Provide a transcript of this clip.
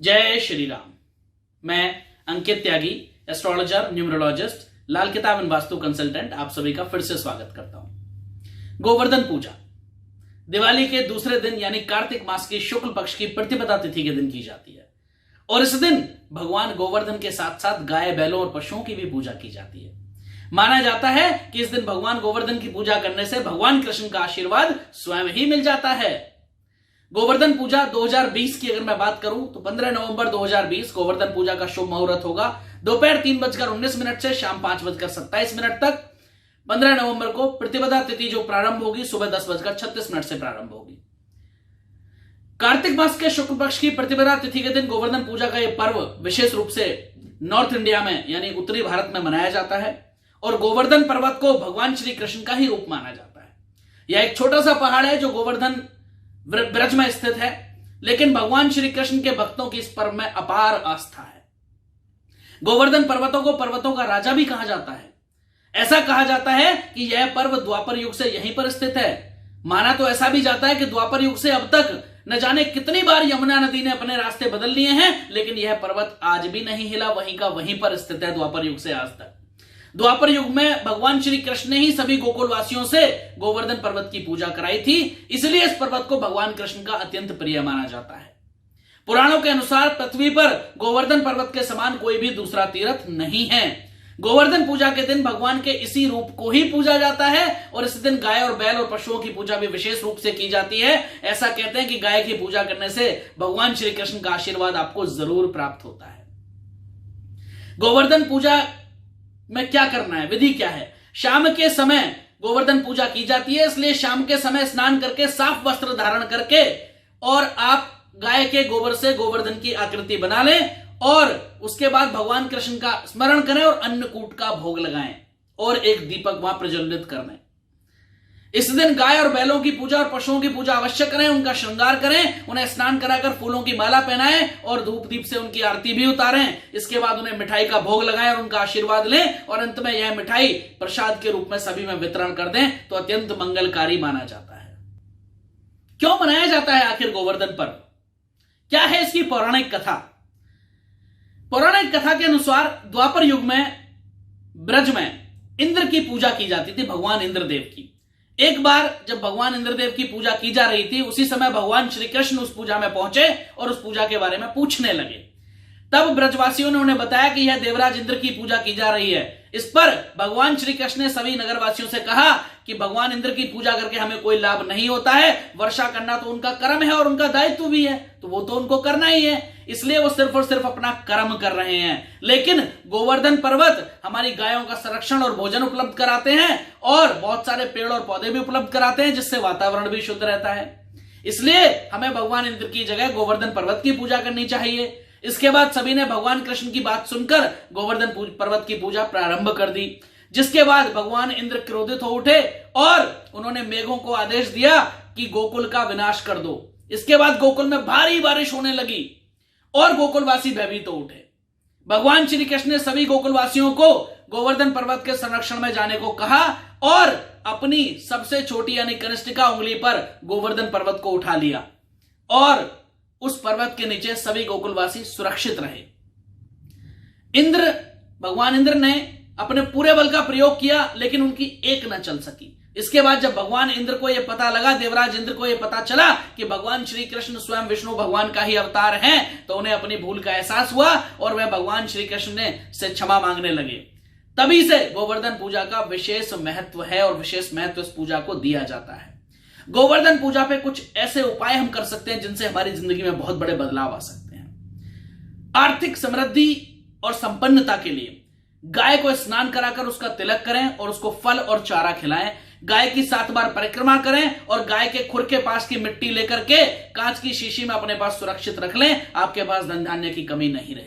जय श्री राम। मैं अंकित त्यागी, astrologer, numerologist, लाल किताब एंड वास्तु कंसल्टेंट, आप सभी का फिर से स्वागत करता हूं। गोवर्धन पूजा दिवाली के दूसरे दिन यानी कार्तिक मास की शुक्ल पक्ष की प्रतिपदा तिथि के दिन की जाती है और इस दिन भगवान गोवर्धन के साथ साथ गाय, बैलों और पशुओं की भी पूजा की जाती है। माना जाता है कि इस दिन भगवान गोवर्धन की पूजा करने से भगवान कृष्ण का आशीर्वाद स्वयं ही मिल जाता है। गोवर्धन पूजा 2020 की अगर मैं बात करूं तो 15 नवंबर 2020 गोवर्धन पूजा का शुभ मुहूर्त होगा दोपहर 3:19 से शाम 5:27 तक। 15 नवंबर को प्रतिपदा तिथि जो प्रारंभ होगी सुबह 10:36 से प्रारंभ होगी। कार्तिक मास के शुक्ल पक्ष की प्रतिपदा तिथि के दिन गोवर्धन पूजा का यह पर्व विशेष रूप से नॉर्थ इंडिया में यानी उत्तरी भारत में मनाया जाता है और गोवर्धन पर्वत को भगवान श्री कृष्ण का ही रूप माना जाता है। यह एक छोटा सा पहाड़ है जो गोवर्धन ब्रज में स्थित है, लेकिन भगवान श्री कृष्ण के भक्तों की इस पर्व में अपार आस्था है। गोवर्धन पर्वतों को पर्वतों का राजा भी कहा जाता है। ऐसा कहा जाता है कि यह पर्व द्वापर युग से यहीं पर स्थित है। माना तो ऐसा भी जाता है कि द्वापर युग से अब तक न जाने कितनी बार यमुना नदी ने अपने रास्ते बदल लिए हैं, लेकिन यह पर्वत आज भी नहीं हिला, वहीं का वहीं पर स्थित है द्वापर युग से आज तक। द्वापर युग में भगवान श्री कृष्ण ने ही सभी गोकुलवासियों से गोवर्धन पर्वत की पूजा कराई थी, इसलिए इस पर्वत को भगवान कृष्ण का अत्यंत प्रिय माना जाता है। पुराणों के अनुसार पृथ्वी पर गोवर्धन पर्वत के समान कोई भी दूसरा तीर्थ नहीं है। गोवर्धन पूजा के दिन भगवान के इसी रूप को ही पूजा जाता है और इस दिन गाय और बैल और पशुओं की पूजा भी विशेष रूप से की जाती है। ऐसा कहते हैं कि गाय की पूजा करने से भगवान श्री कृष्ण का आशीर्वाद आपको जरूर प्राप्त होता है। गोवर्धन पूजा में क्या करना है, विधि क्या है? शाम के समय गोवर्धन पूजा की जाती है, इसलिए शाम के समय स्नान करके साफ वस्त्र धारण करके और आप गाय के गोबर से गोवर्धन की आकृति बना लें और उसके बाद भगवान कृष्ण का स्मरण करें और अन्नकूट का भोग लगाएं और एक दीपक वहां प्रज्वलित कर दें। इस दिन गाय और बैलों की पूजा और पशुओं की पूजा अवश्य करें, उनका श्रृंगार करें, उन्हें स्नान कराकर फूलों की माला पहनाएं और धूप दीप से उनकी आरती भी उतारें। इसके बाद उन्हें मिठाई का भोग लगाएं और उनका आशीर्वाद लें और अंत में यह मिठाई प्रसाद के रूप में सभी में वितरण कर दें तो अत्यंत मंगलकारी माना जाता है। क्यों मनाया जाता है आखिर गोवर्धन पर्व? क्या है इसकी पौराणिक कथा? पौराणिक कथा के अनुसार द्वापर युग में ब्रज में इंद्र की पूजा की जाती थी, भगवान इंद्रदेव की। एक बार जब भगवान इंद्रदेव की पूजा की जा रही थी, उसी समय भगवान श्री कृष्ण उस पूजा में पहुंचे और उस पूजा के बारे में पूछने लगे। तब ब्रजवासियों ने उन्हें बताया कि यह देवराज इंद्र की पूजा की जा रही है। इस पर भगवान श्री कृष्ण ने सभी नगरवासियों से कहा कि भगवान इंद्र की पूजा करके हमें कोई लाभ नहीं होता है। वर्षा करना तो उनका कर्म है और उनका दायित्व भी है, तो वो तो उनको करना ही है, इसलिए वो सिर्फ और सिर्फ अपना कर्म कर रहे हैं। लेकिन गोवर्धन पर्वत हमारी गायों का संरक्षण और भोजन उपलब्ध कराते हैं और बहुत सारे पेड़ और पौधे भी उपलब्ध कराते हैं, जिससे वातावरण भी शुद्ध रहता है। इसलिए हमें भगवान इंद्र की जगह गोवर्धन पर्वत की पूजा करनी चाहिए। इसके बाद सभी ने भगवान कृष्ण की बात सुनकर गोवर्धन पर्वत की पूजा प्रारंभ कर दी, जिसके बाद भगवान इंद्र क्रोधित हो उठे और उन्होंने मेघों को आदेश दिया कि गोकुल का विनाश कर दो। इसके बाद गोकुल में भारी बारिश होने लगी और गोकुलवासी भयभीत हो उठे। भगवान श्री कृष्ण ने सभी गोकुलवासियों को गोवर्धन पर्वत के संरक्षण में जाने को कहा और अपनी सबसे छोटी यानी कनिष्ठिका उंगली पर गोवर्धन पर्वत को उठा लिया और उस पर्वत के नीचे सभी गोकुलवासी सुरक्षित रहे। भगवान इंद्र ने अपने पूरे बल का प्रयोग किया, लेकिन उनकी एक न चल सकी। इसके बाद जब भगवान इंद्र को यह पता लगा, देवराज इंद्र को यह पता चला कि भगवान श्री कृष्ण स्वयं विष्णु भगवान का ही अवतार हैं, तो उन्हें अपनी भूल का एहसास हुआ और वह भगवान श्री कृष्ण से क्षमा मांगने लगे। तभी से गोवर्धन पूजा का विशेष महत्व है और विशेष महत्व इस पूजा को दिया जाता है। गोवर्धन पूजा पे कुछ ऐसे उपाय हम कर सकते हैं जिनसे हमारी जिंदगी में बहुत बड़े बदलाव आ सकते हैं। आर्थिक समृद्धि और संपन्नता के लिए गाय को स्नान कराकर उसका तिलक करें और उसको फल और चारा खिलाएं। गाय की 7 बार परिक्रमा करें और गाय के खुर के पास की मिट्टी लेकर के कांच की शीशी में अपने पास सुरक्षित रख लें। आपके पास धन धान्य की कमी नहीं रहेगी।